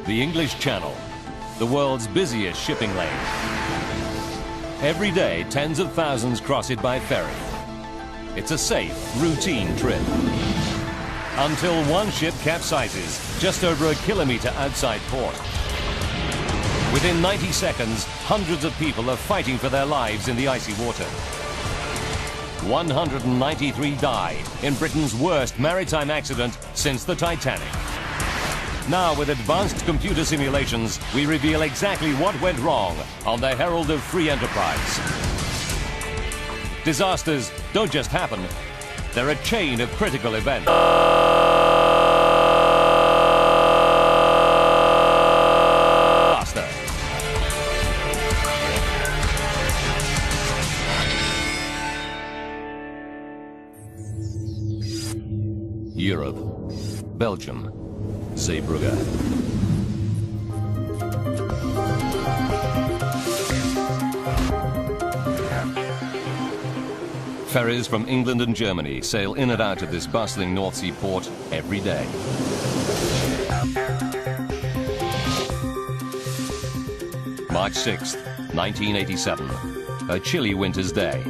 The English Channel, the world's busiest shipping lane. Every day, tens of thousands cross it by ferry. It's a safe, routine trip. Until one ship capsizes just over a kilometre outside port. Within 90 seconds, hundreds of people are fighting for their lives in the icy water. 193 die in Britain's worst maritime accident since the Titanic. Now, with advanced computer simulations, we reveal exactly what went wrong on the Herald of Free Enterprise. Disasters don't just happen, they're a chain of critical events. Europe, Belgium, Zeebrugge. Ferries from England and Germany sail in and out of this bustling North Sea port every day. March 6th, 1987, a chilly winter's day.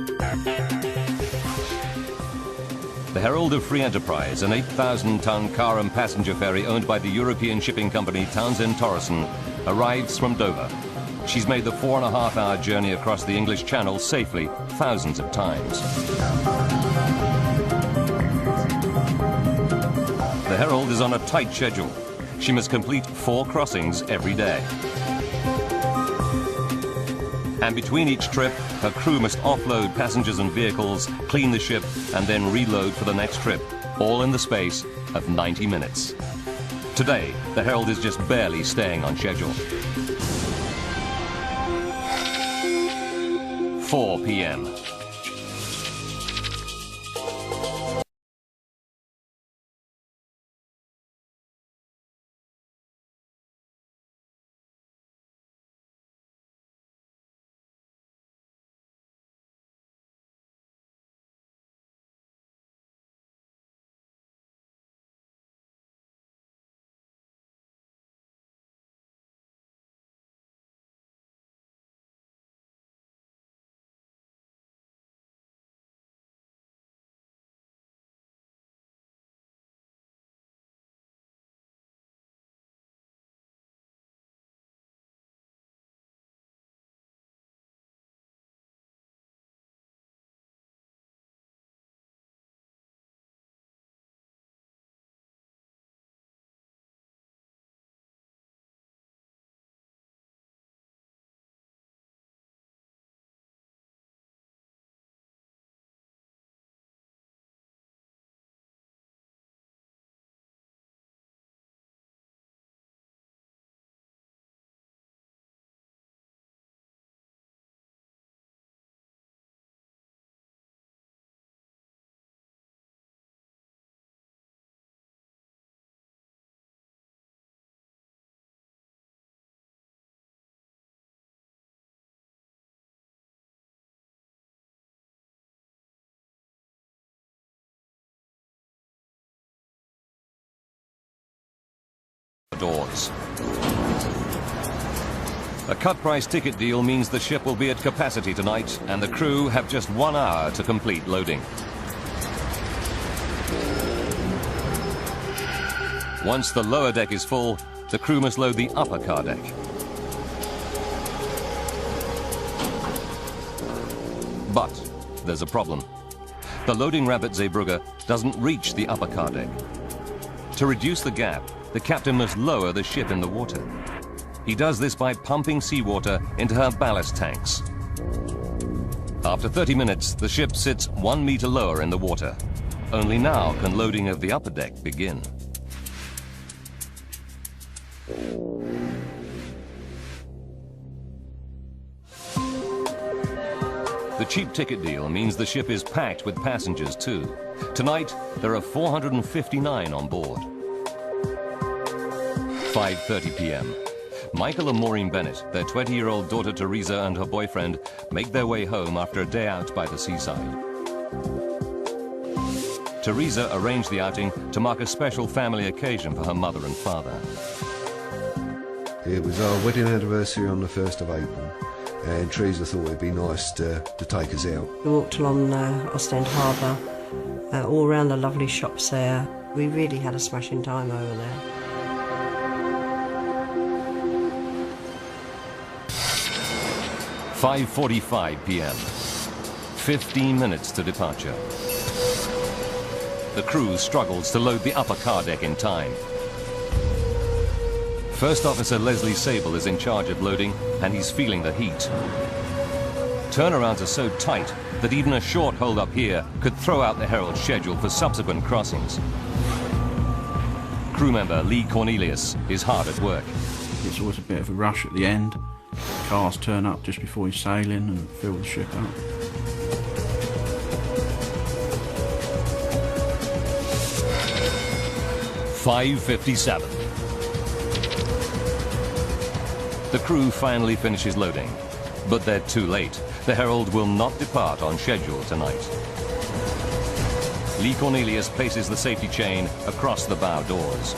The Herald of Free Enterprise, an 8,000-ton car and passenger ferry owned by the European shipping company Townsend Torrison, arrives from Dover. She's made the 4.5-hour journey across the English Channel safely thousands of times. The Herald is on a tight schedule. She must complete 4 crossings every day. And between each trip, her crew must offload passengers and vehicles, clean the ship, and then reload for the next trip, all in the space of 90 minutes. Today, the Herald is just barely staying on schedule. 4 p.m. Doors. A cut-price ticket deal means the ship will be at capacity tonight, and the crew have just 1 hour to complete loading. Once the lower deck is full, the crew must load the upper car deck. But there's a problem. The loading ramp at Zeebrugge doesn't reach the upper car deck. To reduce the gap, the captain must lower the ship in the water. He does this by pumping seawater into her ballast tanks. After 30 minutes, the ship sits 1 meter lower in the water. Only now can loading of the upper deck begin. The cheap ticket deal means the ship is packed with passengers too. Tonight, there are 459 on board. 5:30 p.m. Michael and Maureen Bennett, their 20-year-old daughter Teresa and her boyfriend, make their way home after a day out by the seaside. Teresa arranged the outing to mark a special family occasion for her mother and father. It was our wedding anniversary on the 1st of April, and Teresa thought it'd be nice to take us out. We walked along Ostend Harbour, all around the lovely shops there. We really had a smashing time over there. "5:45 p.m. 15 minutes to departure. The crew struggles to load the upper car deck in time. First Officer Leslie Sable is in charge of loading, and he's feeling the heat. Turnarounds are so tight that even a short hold up here could throw out the Herald's schedule for subsequent crossings. Crew member Lee Cornelius is hard at work. It's always a bit of a rush at the end. Cars turn up just before he's sailing and fill the ship up. "5:57. The crew finally finishes loading, but they're too late. The Herald will not depart on schedule tonight. Lee Cornelius places the safety chain across the bow doors.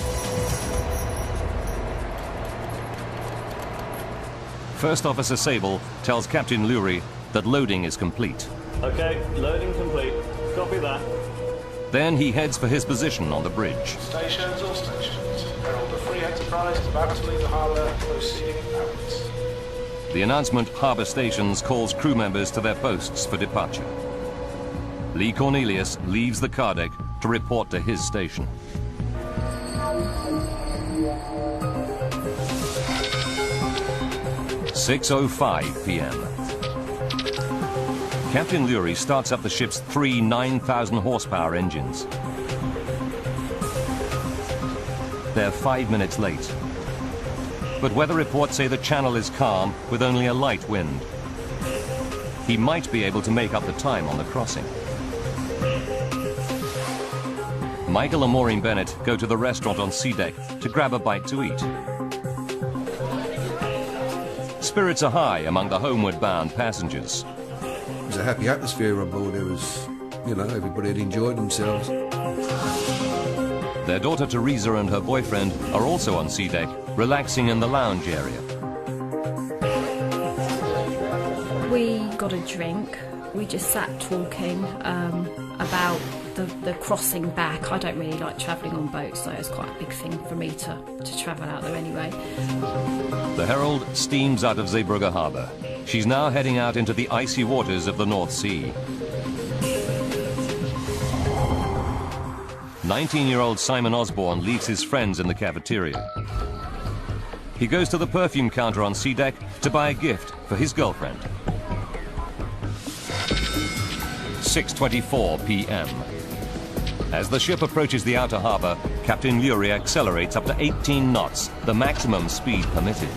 First Officer Sable tells Captain Lurie that loading is complete. Okay, loading complete. Copy that. Then he heads for his position on the bridge. Stations, all stations. Herald of Free Enterprise is about to leave the harbour, proceeding outwards. The announcement Harbour Stations calls crew members to their posts for departure. Lee Cornelius leaves the car deck to report to his station. "6:05 p.m. Captain Lurie starts up the ship's 3 9,000 horsepower engines. They're 5 minutes late. But weather reports say the channel is calm with only a light wind. He might be able to make up the time on the crossing. Michael and Maureen Bennett go to the restaurant on sea deck to grab a bite to eat. Spirits are high among the homeward bound passengers. It was a happy atmosphere on board. There was, you know, everybody had enjoyed themselves. Their daughter Teresa and her boyfriend are also on sea deck, relaxing in the lounge area. We got a drink. We just sat talking about the crossing back. I don't really like travelling on boats, so it's quite a big thing for me to travel out there anyway. The Herald steams out of Zeebrugge harbour. She's now heading out into the icy waters of the North Sea. 19-year-old Simon Osborne leaves his friends in the cafeteria. He goes to the perfume counter on sea deck to buy a gift for his girlfriend. 6:24 p.m. As the ship approaches the outer harbour, Captain Lurie accelerates up to 18 knots, the maximum speed permitted.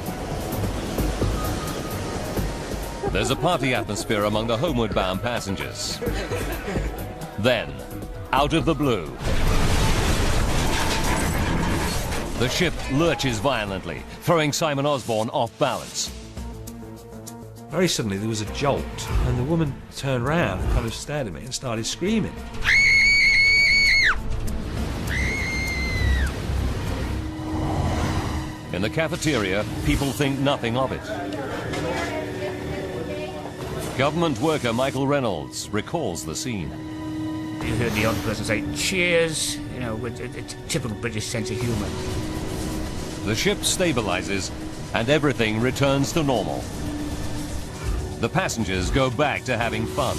There's a party atmosphere among the homeward bound passengers. Then, out of the blue, the ship lurches violently, throwing Simon Osborne off balance. Very suddenly there was a jolt, and the woman turned round and kind of stared at me and started screaming. In the cafeteria, people think nothing of it. Government worker Michael Reynolds recalls the scene. You heard the odd person say, "Cheers," you know, with a typical British sense of humour. The ship stabilizes, and everything returns to normal. The passengers go back to having fun.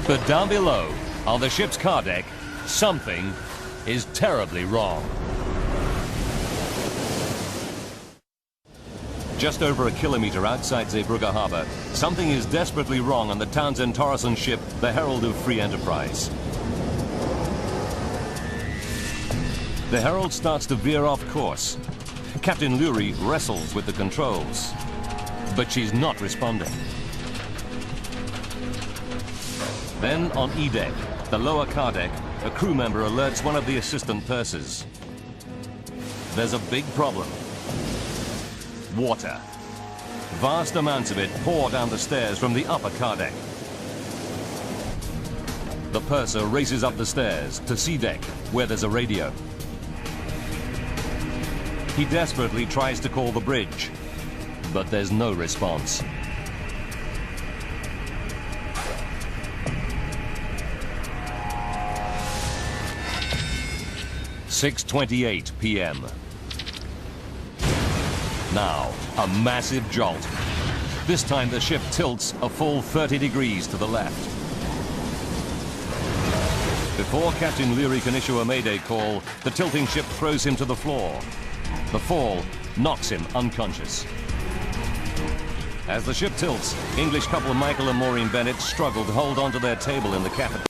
But down below, on the ship's car deck, something is terribly wrong. Just over a kilometre outside Zeebrugge harbour, something is desperately wrong on the Townsend Torreson ship, the Herald of Free Enterprise. The Herald starts to veer off course. Captain Lurie wrestles with the controls, but she's not responding. Then on E-deck, the lower car deck, a crew member alerts one of the assistant pursers. There's a big problem. Water. Vast amounts of it pour down the stairs from the upper car deck. The purser races up the stairs to sea deck, where there's a radio. He desperately tries to call the bridge, but there's no response. (6:28 p.m.) Now, a massive jolt. This time the ship tilts a full 30 degrees to the left. Before Captain Leary can issue a mayday call, the tilting ship throws him to the floor. The fall knocks him unconscious. As the ship tilts, English couple Michael and Maureen Bennett struggle to hold onto their table in the cabin.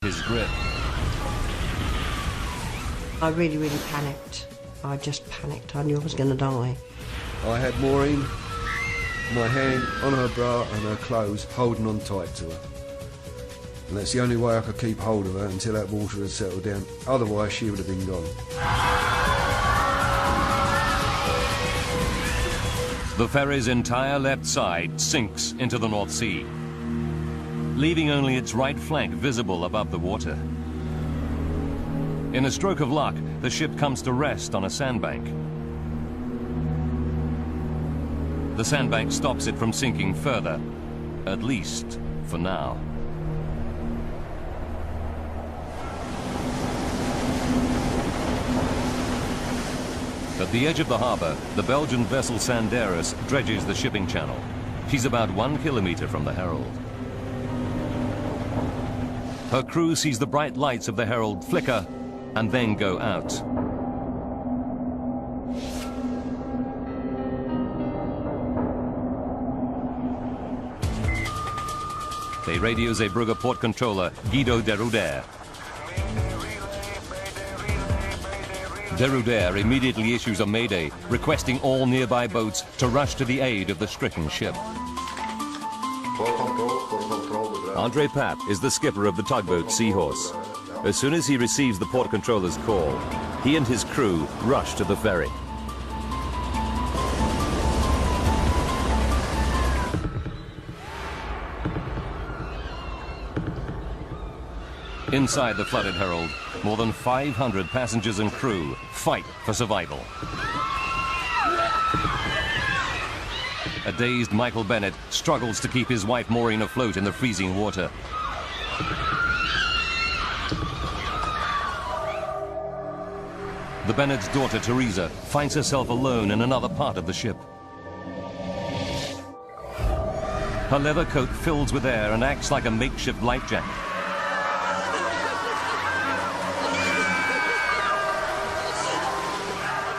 His grip. I really panicked. I just panicked. I knew I was going to die. I had Maureen, my hand on her bra and her clothes, holding on tight to her. And that's the only way I could keep hold of her until that water had settled down. Otherwise, she would have been gone. The ferry's entire left side sinks into the North Sea, leaving only its right flank visible above the water. In a stroke of luck, the ship comes to rest on a sandbank. The sandbank stops it from sinking further, at least for now. At the edge of the harbour, the Belgian vessel Sanderus dredges the shipping channel. She's about 1 kilometre from the Herald. Her crew sees the bright lights of the Herald flicker and then go out. They radio Zeebrugge port controller Guido de Ruder. De Ruder immediately issues a mayday, requesting all nearby boats to rush to the aid of the stricken ship. Andre Papp is the skipper of the tugboat Seahorse. As soon as he receives the port controller's call, he and his crew rush to the ferry. Inside the flooded Herald, more than 500 passengers and crew fight for survival. A dazed Michael Bennett struggles to keep his wife Maureen afloat in the freezing water. The Bennett's daughter Teresa finds herself alone in another part of the ship. Her leather coat fills with air and acts like a makeshift life jacket.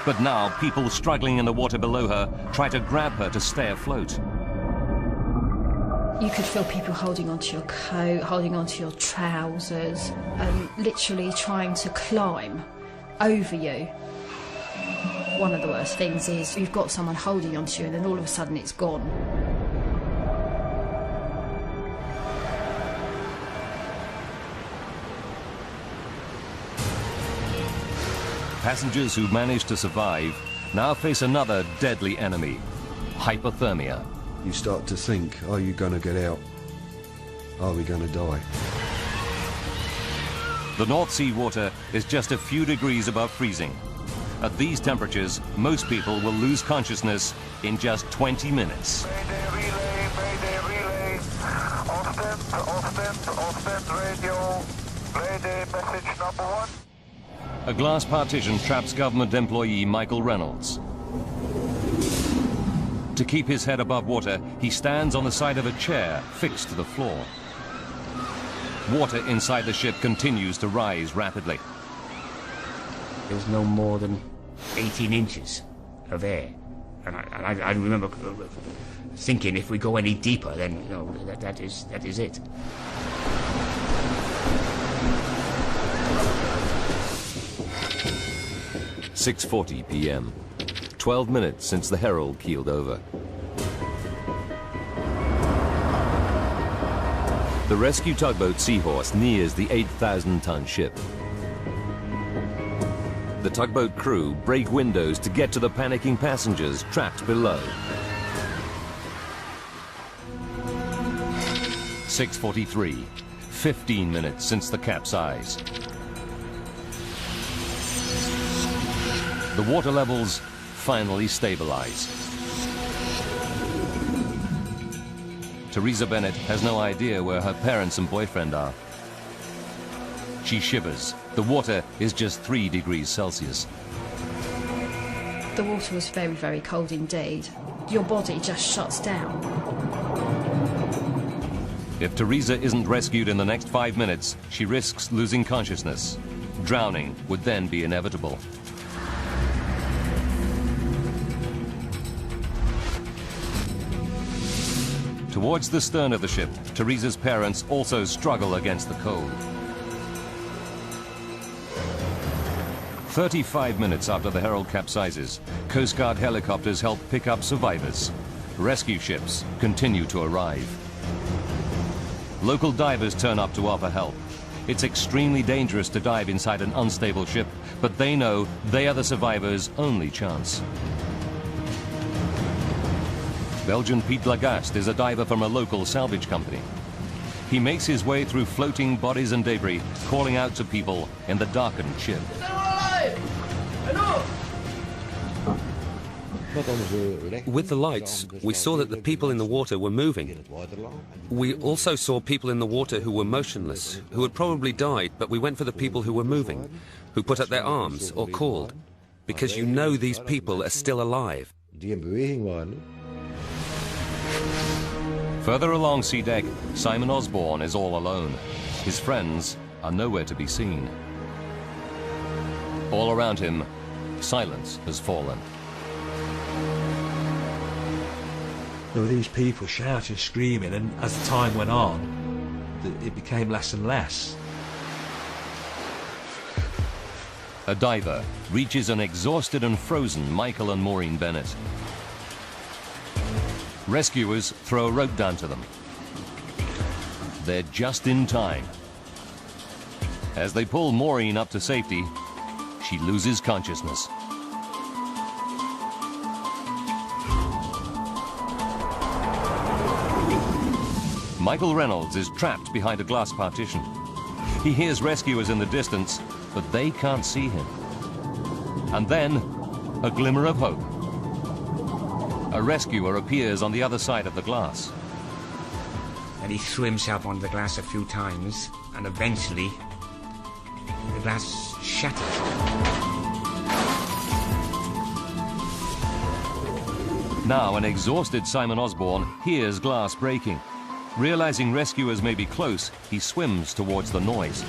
But now, people struggling in the water below her try to grab her to stay afloat. You could feel people holding onto your coat, holding onto your trousers, and literally trying to climb over you. One of the worst things is you've got someone holding onto you and then all of a sudden it's gone. Passengers who manage to survive now face another deadly enemy, hypothermia. You start to think, are you going to get out? Are we going to die? The North Sea water is just a few degrees above freezing. At these temperatures, most people will lose consciousness in just 20 minutes. Mayday relay. Austin radio. Mayday message number 1. A glass partition traps government employee Michael Reynolds. To keep his head above water, he stands on the side of a chair fixed to the floor. Water inside the ship continues to rise rapidly. There was no more than 18 inches of air. And I remember thinking, if we go any deeper, then you know that is it. "6:40 p.m. 12 minutes since the Herald keeled over. The rescue tugboat Seahorse nears the 8,000-ton ship. The tugboat crew break windows to get to the panicking passengers trapped below. 6:43, 15 minutes since the capsize. The water levels finally stabilize. Teresa Bennett has no idea where her parents and boyfriend are. She shivers. The water is just 3 degrees Celsius. The water was very, very cold indeed. Your body just shuts down. If Teresa isn't rescued in the next 5 minutes, she risks losing consciousness. Drowning would then be inevitable. Towards the stern of the ship, Teresa's parents also struggle against the cold. 35 minutes after the Herald capsizes, Coast Guard helicopters help pick up survivors. Rescue ships continue to arrive. Local divers turn up to offer help. It's extremely dangerous to dive inside an unstable ship, but they know they are the survivors' only chance. Belgian Piet Lagaste is a diver from a local salvage company. He makes his way through floating bodies and debris, calling out to people in the darkened ship. With the lights, we saw that the people in the water were moving. We also saw people in the water who were motionless, who had probably died, but we went for the people who were moving, who put up their arms or called, because you know these people are still alive. Further along sea deck, Simon Osborne is all alone. His friends are nowhere to be seen. All around him, silence has fallen. There were these people shouting, screaming, and as the time went on, it became less and less. A diver reaches an exhausted and frozen Michael and Maureen Bennett. Rescuers throw a rope down to them. They're just in time. As they pull Maureen up to safety, she loses consciousness. Michael Reynolds is trapped behind a glass partition. He hears rescuers in the distance, but they can't see him. And then, a glimmer of hope. A rescuer appears on the other side of the glass. And he threw himself onto the glass a few times, and eventually the glass shattered. Now an exhausted Simon Osborne hears glass breaking. Realizing rescuers may be close, he swims towards the noise.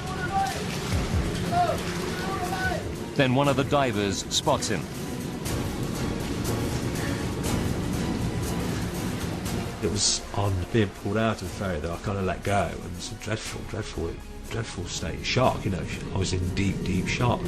Then one of the divers spots him. It was on being pulled out of the ferry that I kind of let go, and it's a dreadful state of shock, you know. I was in deep, deep shock.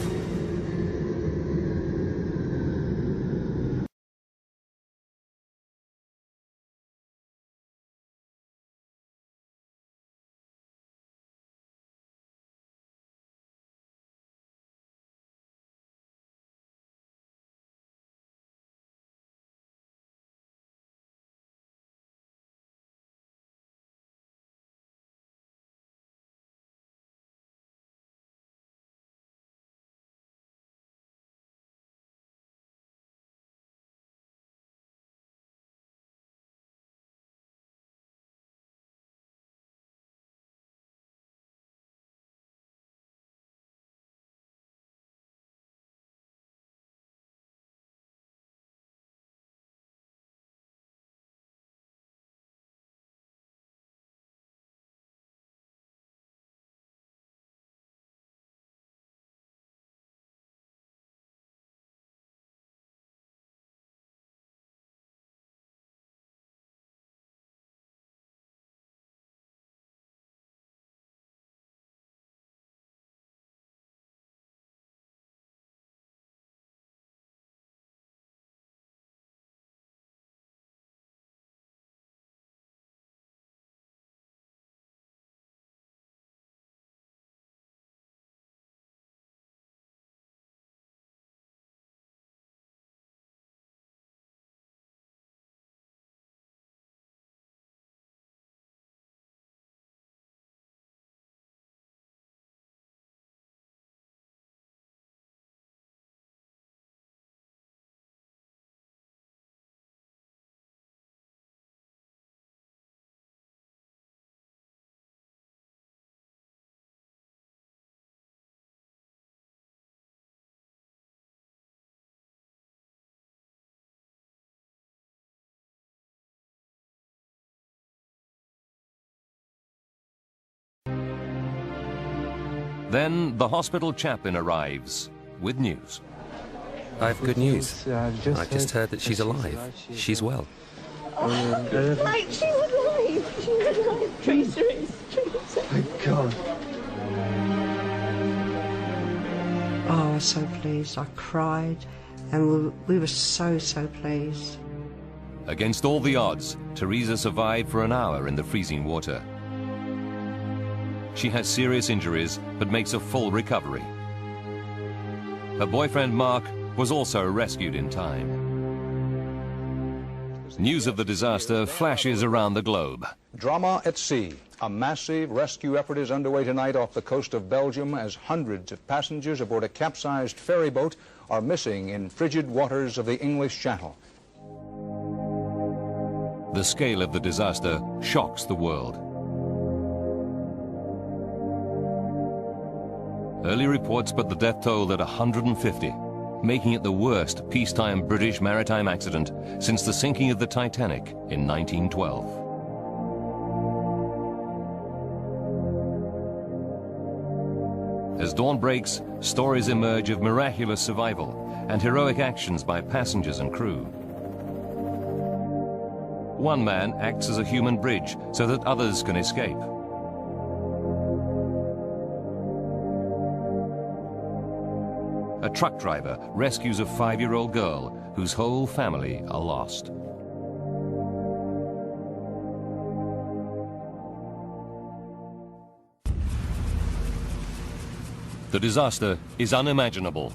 Then the hospital chaplain arrives with news. I have good news. I've just heard that she's alive. She's well. Like, she was alive. She was alive. Teresa is. Thank God. Oh, I was so pleased. I cried, and we were so pleased. Against all the odds, Teresa survived for an hour in the freezing water. She has serious injuries, but makes a full recovery. Her boyfriend, Mark, was also rescued in time. News of the disaster flashes around the globe. Drama at sea. A massive rescue effort is underway tonight off the coast of Belgium as hundreds of passengers aboard a capsized ferry boat are missing in frigid waters of the English Channel. The scale of the disaster shocks the world. Early reports put the death toll at 150, making it the worst peacetime British maritime accident since the sinking of the Titanic in 1912. As dawn breaks, stories emerge of miraculous survival and heroic actions by passengers and crew. One man acts as a human bridge so that others can escape. A truck driver rescues a 5-year-old girl whose whole family are lost. The disaster is unimaginable.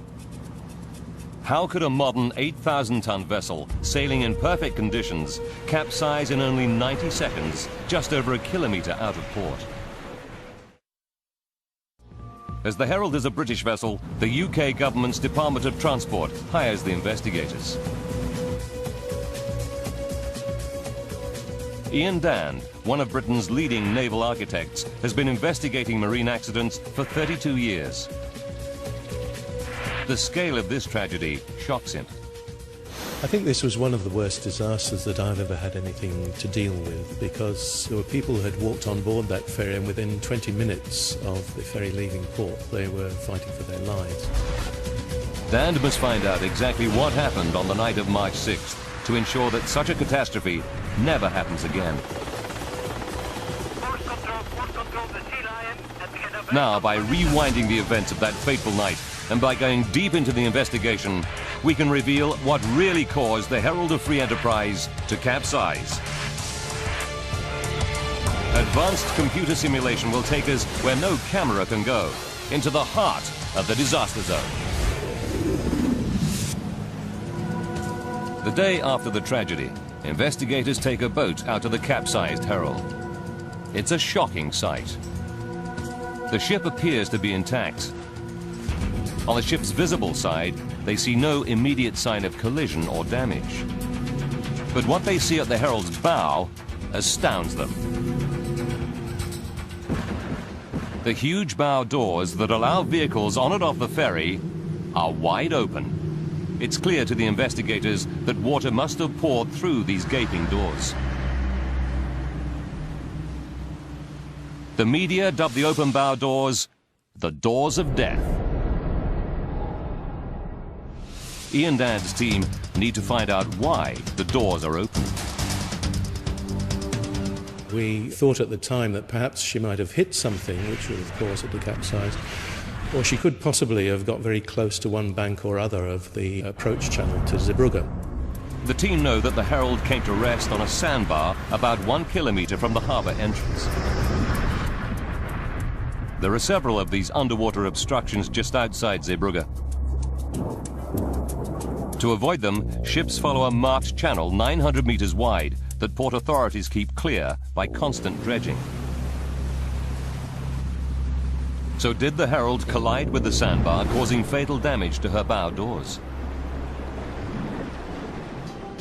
How could a modern 8,000-ton vessel sailing in perfect conditions capsize in only 90 seconds just over a kilometre out of port? As the Herald is a British vessel, the UK government's Department of Transport hires the investigators. Ian Dann, one of Britain's leading naval architects, has been investigating marine accidents for 32 years. The scale of this tragedy shocks him. I think this was one of the worst disasters that I've ever had anything to deal with, because there were people who had walked on board that ferry, and within 20 minutes of the ferry leaving port, they were fighting for their lives. Dan must find out exactly what happened on the night of March 6th to ensure that such a catastrophe never happens again. Now, by rewinding the events of that fateful night, and by going deep into the investigation, we can reveal what really caused the Herald of Free Enterprise to capsize. Advanced computer simulation will take us where no camera can go, into the heart of the disaster zone. The day after the tragedy, investigators take a boat out of the capsized Herald. It's a shocking sight. The ship appears to be intact. On the ship's visible side, they see no immediate sign of collision or damage. But what they see at the Herald's bow astounds them. The huge bow doors that allow vehicles on and off the ferry are wide open. It's clear to the investigators that water must have poured through these gaping doors. The media dubbed the open bow doors the Doors of Death. Ian Dann's team need to find out why the doors are open. We thought at the time that perhaps she might have hit something which would have caused it to capsize, or she could possibly have got very close to one bank or other of the approach channel to Zeebrugge. The team know that the Herald came to rest on a sandbar about 1 kilometre from the harbour entrance. There are several of these underwater obstructions just outside Zeebrugge. To avoid them, ships follow a marked channel 900 metres wide that port authorities keep clear by constant dredging. So did the Herald collide with the sandbar, causing fatal damage to her bow doors?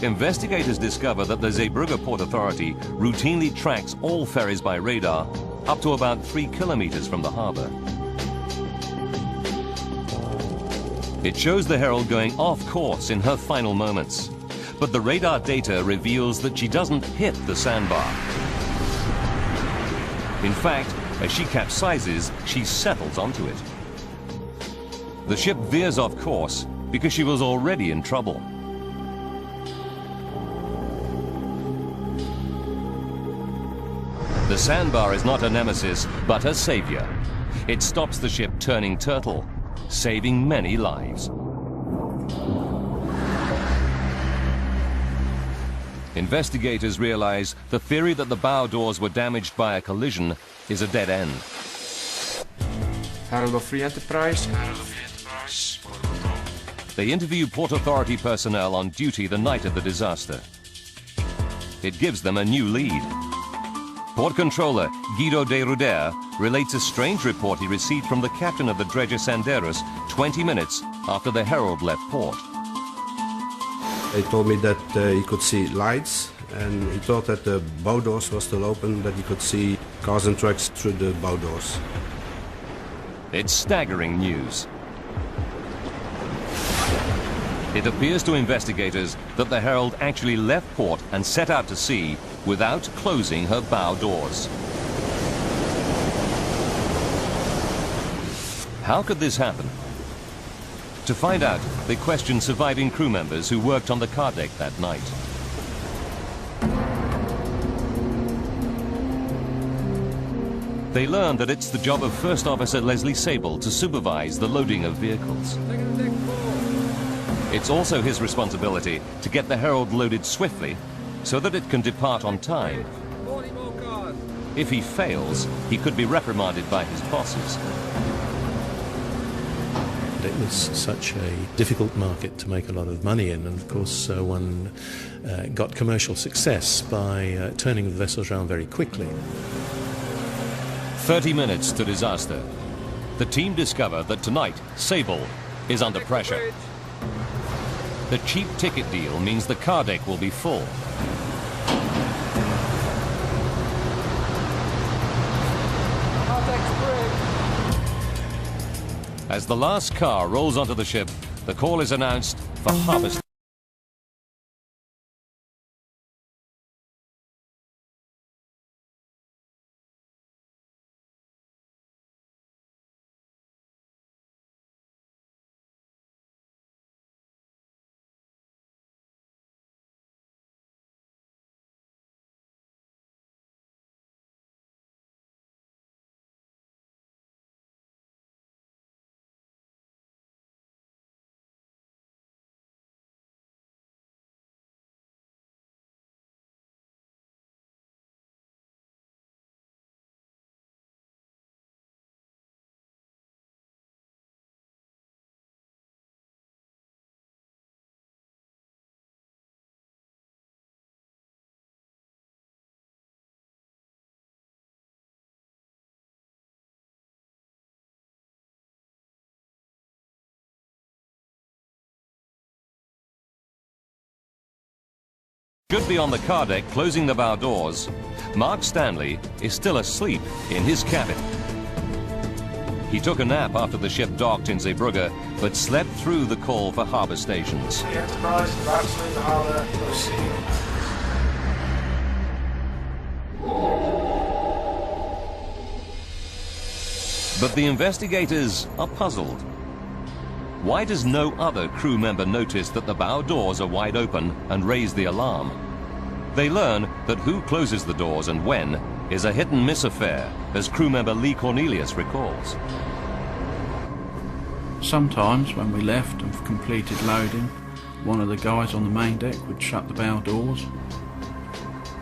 Investigators discover that the Zeebrugge Port Authority routinely tracks all ferries by radar up to about 3 kilometres from the harbour. It shows the Herald going off course in her final moments, but the radar data reveals that she doesn't hit the sandbar. In fact, As she capsizes, she settles onto it. The ship veers off course because she was already in trouble. The sandbar is not her nemesis, but her savior. It stops the ship turning turtle, saving many lives. Investigators realize the theory that the bow doors were damaged by a collision is a dead end. Herald of Free Enterprise. They interview Port Authority personnel on duty the night of the disaster. It gives them a new lead. Port Controller Guido de Ruder relates a strange report he received from the captain of the dredger Sanderos 20 minutes after the Herald left port. He told me that he could see lights, and he thought that the bow doors were still open, that he could see cars and trucks through the bow doors. It's staggering news. It appears to investigators that the Herald actually left port and set out to sea without closing her bow doors. How could this happen? To find out, they question surviving crew members who worked on the car deck that night. They learn that it's the job of First Officer Leslie Sable to supervise the loading of vehicles. It's also his responsibility to get the Herald loaded swiftly so that it can depart on time. If he fails, he could be reprimanded by his bosses. It was such a difficult market to make a lot of money in, and of course one got commercial success by turning the vessels around very quickly. 30 minutes to disaster. The team discover that tonight Sable is under pressure. The cheap ticket deal means the car deck will be full. As the last car rolls onto the ship, the call is announced for harvest. Should be on the car deck closing the bow doors. Mark Stanley is still asleep in his cabin. He took a nap after the ship docked in Zeebrugge, but slept through the call for harbour stations. The Enterprise is about to leave the harbour. Proceeding. But the investigators are puzzled. Why does no other crew member notice that the bow doors are wide open and raise the alarm? They learn that who closes the doors and when is a hit-and-miss affair, as crew member Lee Cornelius recalls. Sometimes when we left and completed loading, one of the guys on the main deck would shut the bow doors.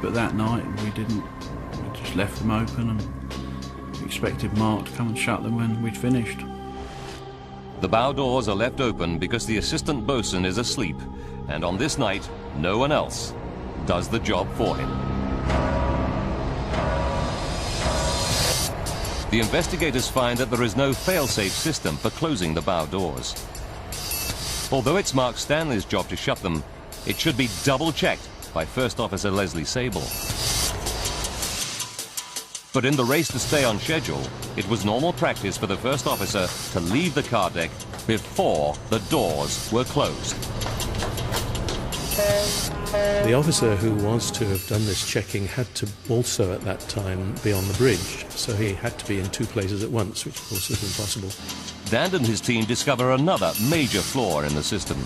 But that night we didn't. We just left them open and expected Mark to come and shut them when we'd finished. The bow doors are left open because the assistant bosun is asleep, and on this night, no one else does the job for him. The investigators find that there is no fail-safe system for closing the bow doors. Although it's Mark Stanley's job to shut them, it should be double-checked by First Officer Leslie Sable. But in the race to stay on schedule, it was normal practice for the First Officer to leave the car deck before the doors were closed. The officer who was to have done this checking had to also at that time be on the bridge, so he had to be in two places at once, which of course was impossible. Dan and his team discover another major flaw in the system.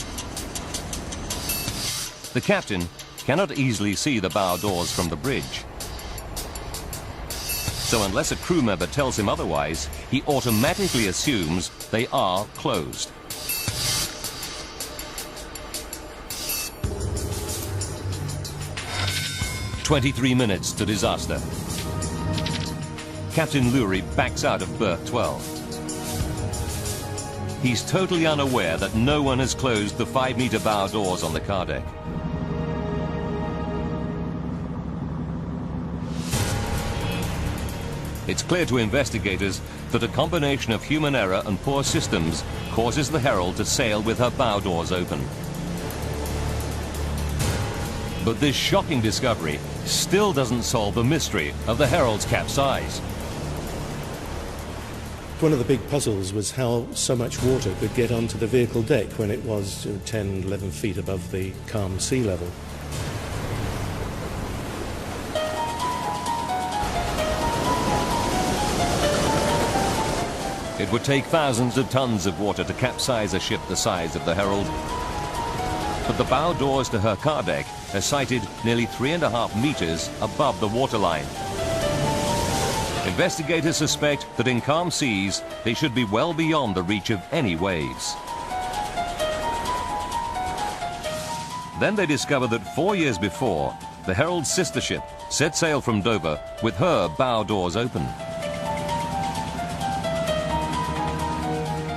The captain cannot easily see the bow doors from the bridge. So unless a crew member tells him otherwise, he automatically assumes they are closed. "23 minutes to disaster. Captain Lurie backs out of berth 12. He's totally unaware that no one has closed the 5-meter bow doors on the car deck. It's clear to investigators that a combination of human error and poor systems causes the Herald to sail with her bow doors open. But this shocking discovery still doesn't solve the mystery of the Herald's capsize. One of the big puzzles was how so much water could get onto the vehicle deck when it was 10, 11 feet above the calm sea level. It would take thousands of tons of water to capsize a ship the size of the Herald. But the bow doors to her car deck are sited nearly 3.5 meters above the waterline. Investigators suspect that in calm seas, they should be well beyond the reach of any waves. Then they discover that 4 years before, the Herald's sister ship set sail from Dover with her bow doors open.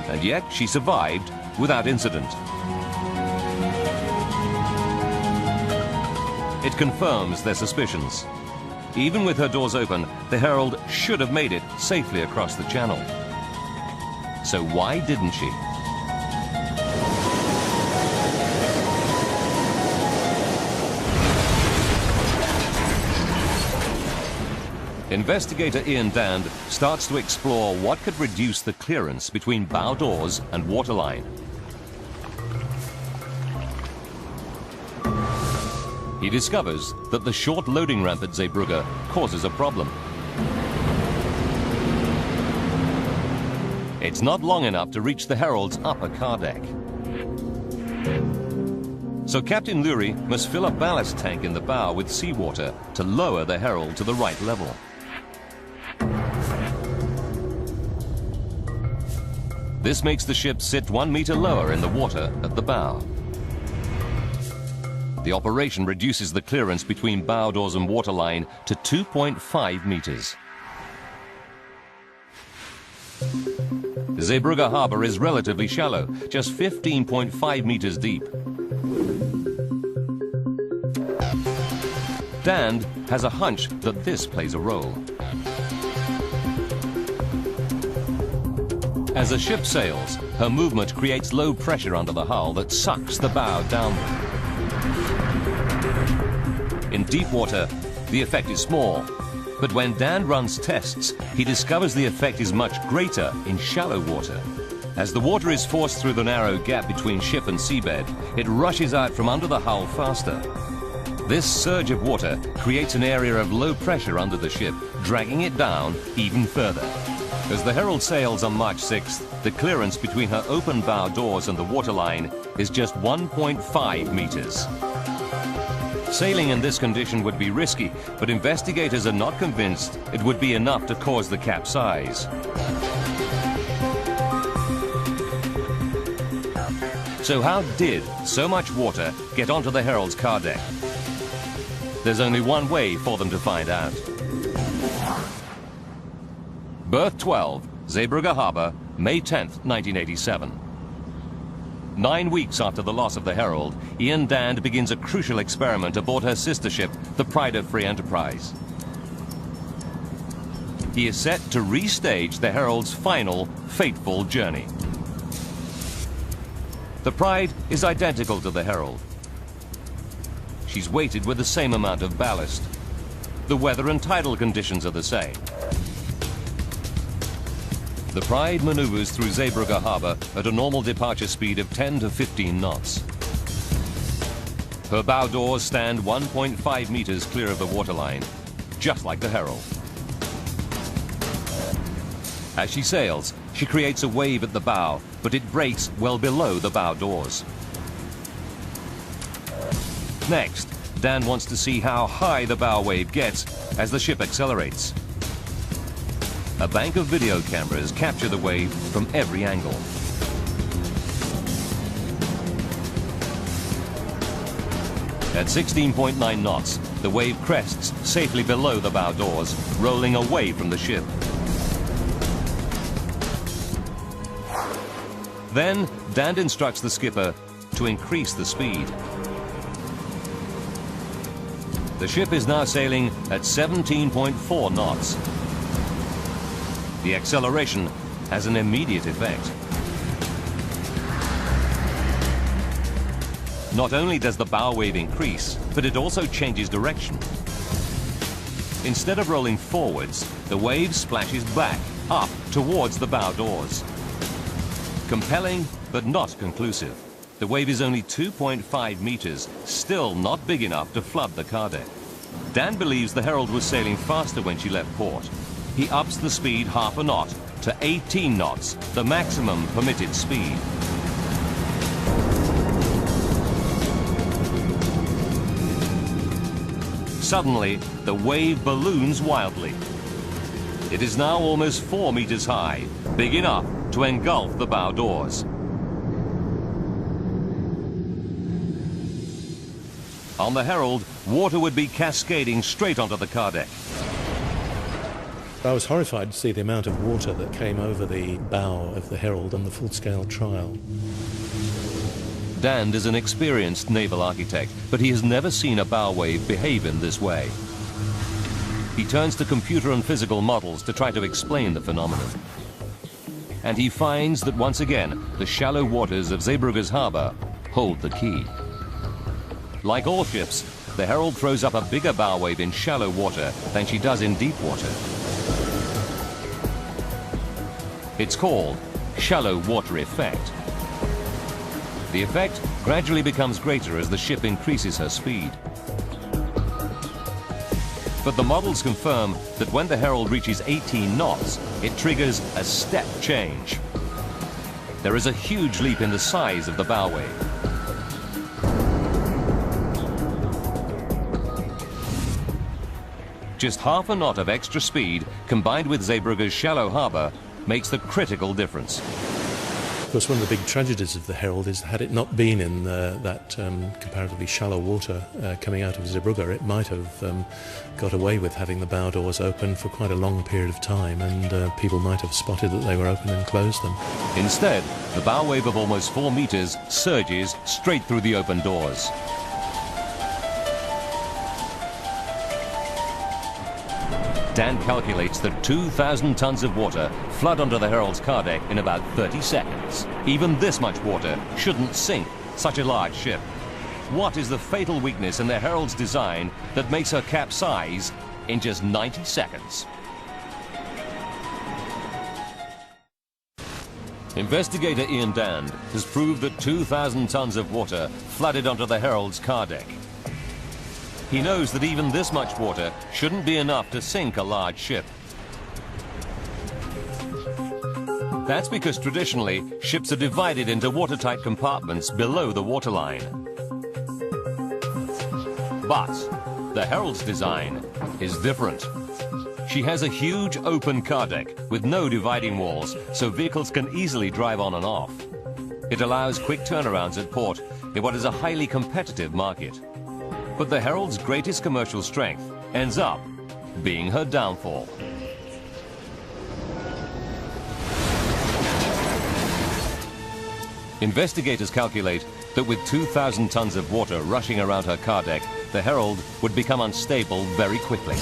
And yet she survived without incident. It confirms their suspicions. Even with her doors open, the Herald should have made it safely across the channel. So why didn't she? Investigator Ian Dand starts to explore what could reduce the clearance between bow doors and waterline. He discovers that the short loading ramp at Zeebrugge causes a problem. It's not long enough to reach the Herald's upper car deck. So Captain Lurie must fill a ballast tank in the bow with seawater to lower the Herald to the right level. This makes the ship sit 1 meter lower in the water at the bow. The operation reduces the clearance between bow doors and waterline to 2.5 meters. Zeebrugge harbour is relatively shallow, just 15.5 meters deep. Dand has a hunch that this plays a role. As the ship sails, her movement creates low pressure under the hull that sucks the bow downward. In deep water, the effect is small, but when Dan runs tests, he discovers the effect is much greater in shallow water. As the water is forced through the narrow gap between ship and seabed, it rushes out from under the hull faster. This surge of water creates an area of low pressure under the ship, dragging it down even further. As the Herald sails on March 6th, the clearance between her open bow doors and the waterline is just 1.5 meters. Sailing in this condition would be risky, but investigators are not convinced it would be enough to cause the capsize. So how did so much water get onto the Herald's car deck? There's only one way for them to find out. Berth 12, Zeebrugge Harbour, May 10th, 1987. 9 weeks after the loss of the Herald, Ian Dand begins a crucial experiment aboard her sister ship, the Pride of Free Enterprise. He is set to restage the Herald's final, fateful journey. The Pride is identical to the Herald. She's weighted with the same amount of ballast. The weather and tidal conditions are the same. The Pride maneuvers through Zeebrugge Harbour at a normal departure speed of 10 to 15 knots. Her bow doors stand 1.5 meters clear of the waterline, just like the Herald. As she sails, she creates a wave at the bow, but it breaks well below the bow doors. Next, Dan wants to see how high the bow wave gets as the ship accelerates. A bank of video cameras capture the wave from every angle. At 16.9 knots, the wave crests safely below the bow doors, rolling away from the ship. Then, Dan instructs the skipper to increase the speed. The ship is now sailing at 17.4 knots. The acceleration has an immediate effect. Not only does the bow wave increase, but it also changes direction. Instead of rolling forwards, the wave splashes back, up, towards the bow doors. Compelling, but not conclusive. The wave is only 2.5 meters, still not big enough to flood the car deck. Dan believes the Herald was sailing faster when she left port. He ups the speed half a knot to 18 knots, the maximum permitted speed. Suddenly, the wave balloons wildly. It is now almost 4 meters high, big enough to engulf the bow doors. On the Herald, water would be cascading straight onto the car deck. I was horrified to see the amount of water that came over the bow of the Herald on the full-scale trial. Dan is an experienced naval architect, but he has never seen a bow wave behave in this way. He turns to computer and physical models to try to explain the phenomenon. And he finds that once again, the shallow waters of Zeebrugge's harbour hold the key. Like all ships, the Herald throws up a bigger bow wave in shallow water than she does in deep water. It's called shallow water effect. The effect gradually becomes greater as the ship increases her speed. But the models confirm that when the Herald reaches 18 knots, it triggers a step change. There is a huge leap in the size of the bow wave. Just half a knot of extra speed, combined with Zeebrugge's shallow harbour, makes the critical difference. Of course, one of the big tragedies of the Herald is had it not been in that comparatively shallow water coming out of Zeebrugge, it might have got away with having the bow doors open for quite a long period of time, and people might have spotted that they were open and closed them. Instead, the bow wave of almost 4 meters surges straight through the open doors. Dan calculates that 2,000 tons of water flood onto the Herald's car deck in about 30 seconds. Even this much water shouldn't sink such a large ship. What is the fatal weakness in the Herald's design that makes her capsize in just 90 seconds? Investigator Ian Dand has proved that 2,000 tons of water flooded onto the Herald's car deck. He knows that even this much water shouldn't be enough to sink a large ship. That's because traditionally, ships are divided into watertight compartments below the waterline. But the Herald's design is different. She has a huge open car deck with no dividing walls, so vehicles can easily drive on and off. It allows quick turnarounds at port in what is a highly competitive market. But the Herald's greatest commercial strength ends up being her downfall. Investigators calculate that with 2,000 tons of water rushing around her car deck, the Herald would become unstable very quickly.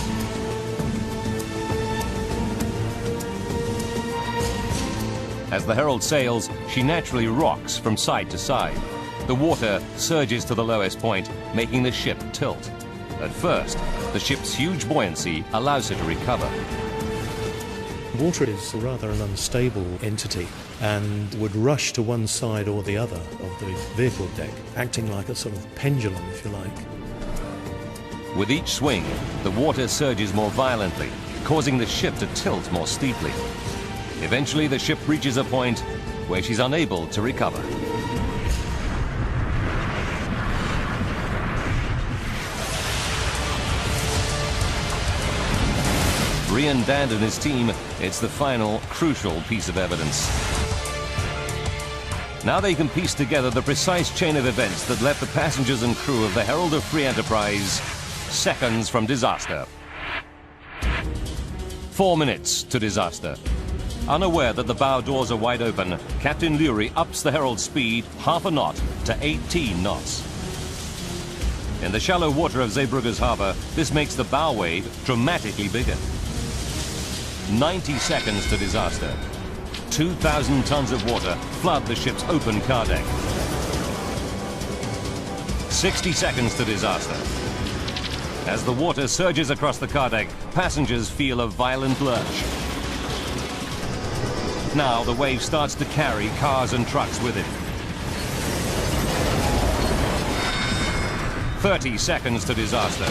As the Herald sails, she naturally rocks from side to side. The water surges to the lowest point, making the ship tilt. At first, the ship's huge buoyancy allows her to recover. Water is rather an unstable entity and would rush to one side or the other of the vehicle deck, acting like a sort of pendulum, if you like. With each swing, the water surges more violently, causing the ship to tilt more steeply. Eventually, the ship reaches a point where she's unable to recover. For Ian Dand and his team, it's the final, crucial piece of evidence. Now they can piece together the precise chain of events that left the passengers and crew of the Herald of Free Enterprise seconds from disaster. 4 minutes to disaster. Unaware that the bow doors are wide open, Captain Lurie ups the Herald's speed half a knot to 18 knots. In the shallow water of Zeebrugge's harbour, this makes the bow wave dramatically bigger. 90 seconds to disaster. 2,000 tons of water flood the ship's open car deck. 60 seconds to disaster. As the water surges across the car deck, passengers feel a violent lurch. Now the wave starts to carry cars and trucks with it. 30 seconds to disaster.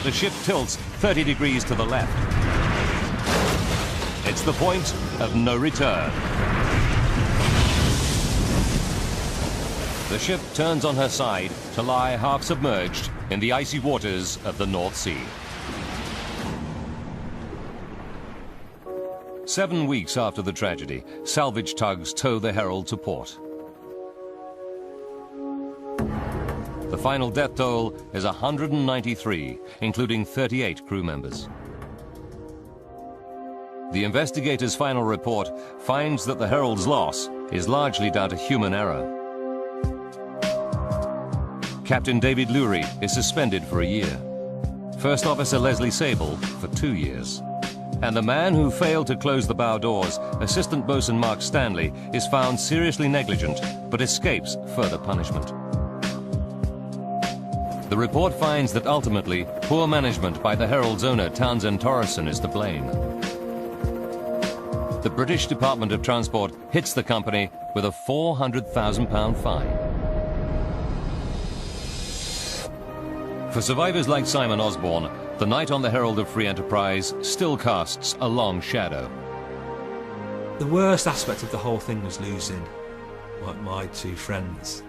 The ship tilts 30 degrees to the left. It's the point of no return. The ship turns on her side to lie half submerged in the icy waters of the North Sea. 7 weeks after the tragedy, salvage tugs tow the Herald to port. The final death toll is 193, including 38 crew members. The investigators' final report finds that the Herald's loss is largely down to human error. Captain David Lurie is suspended for a year. First Officer Leslie Sable for 2 years. And the man who failed to close the bow doors, Assistant Boatswain Mark Stanley, is found seriously negligent but escapes further punishment. The report finds that ultimately, poor management by the Herald's owner Townsend Torreson is to blame. The British Department of Transport hits the company with a £400,000 fine. For survivors like Simon Osborne, the night on the Herald of Free Enterprise still casts a long shadow. The worst aspect of the whole thing was losing my 2 friends.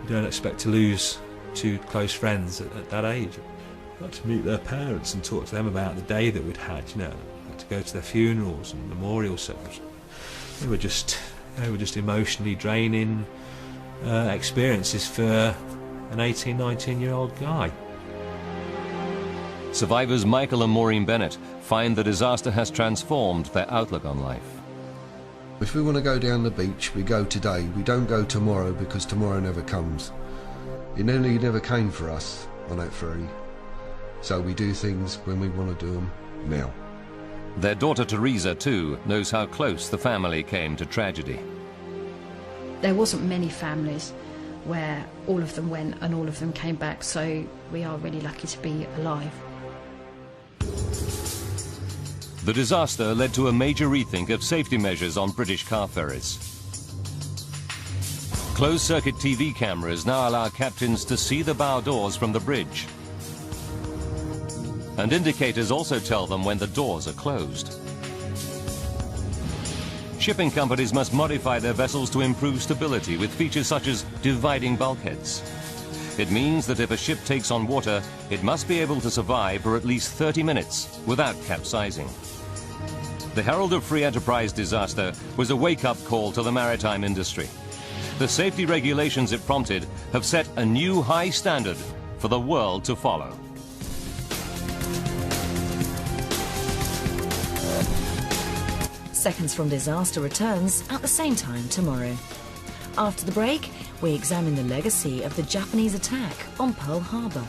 You don't expect to lose 2 close friends at that age. I got to meet their parents and talk to them about the day that we'd had, you know. To go to their funerals and memorial services. They were just emotionally draining experiences for an 18, 19-year-old guy. Survivors Michael and Maureen Bennett find the disaster has transformed their outlook on life. If we want to go down the beach, we go today. We don't go tomorrow because tomorrow never comes. It never came for us on that ferry. So we do things when we want to do them now. Their daughter Teresa, too, knows how close the family came to tragedy. There wasn't many families where all of them went and all of them came back, so we are really lucky to be alive. The disaster led to a major rethink of safety measures on British car ferries. Closed-circuit TV cameras now allow captains to see the bow doors from the bridge. And indicators also tell them when the doors are closed. Shipping companies must modify their vessels to improve stability with features such as dividing bulkheads. It means that if a ship takes on water, it must be able to survive for at least 30 minutes without capsizing. The Herald of Free Enterprise disaster was a wake-up call to the maritime industry. The safety regulations it prompted have set a new high standard for the world to follow. Seconds from Disaster returns at the same time tomorrow. After the break, we examine the legacy of the Japanese attack on Pearl Harbor.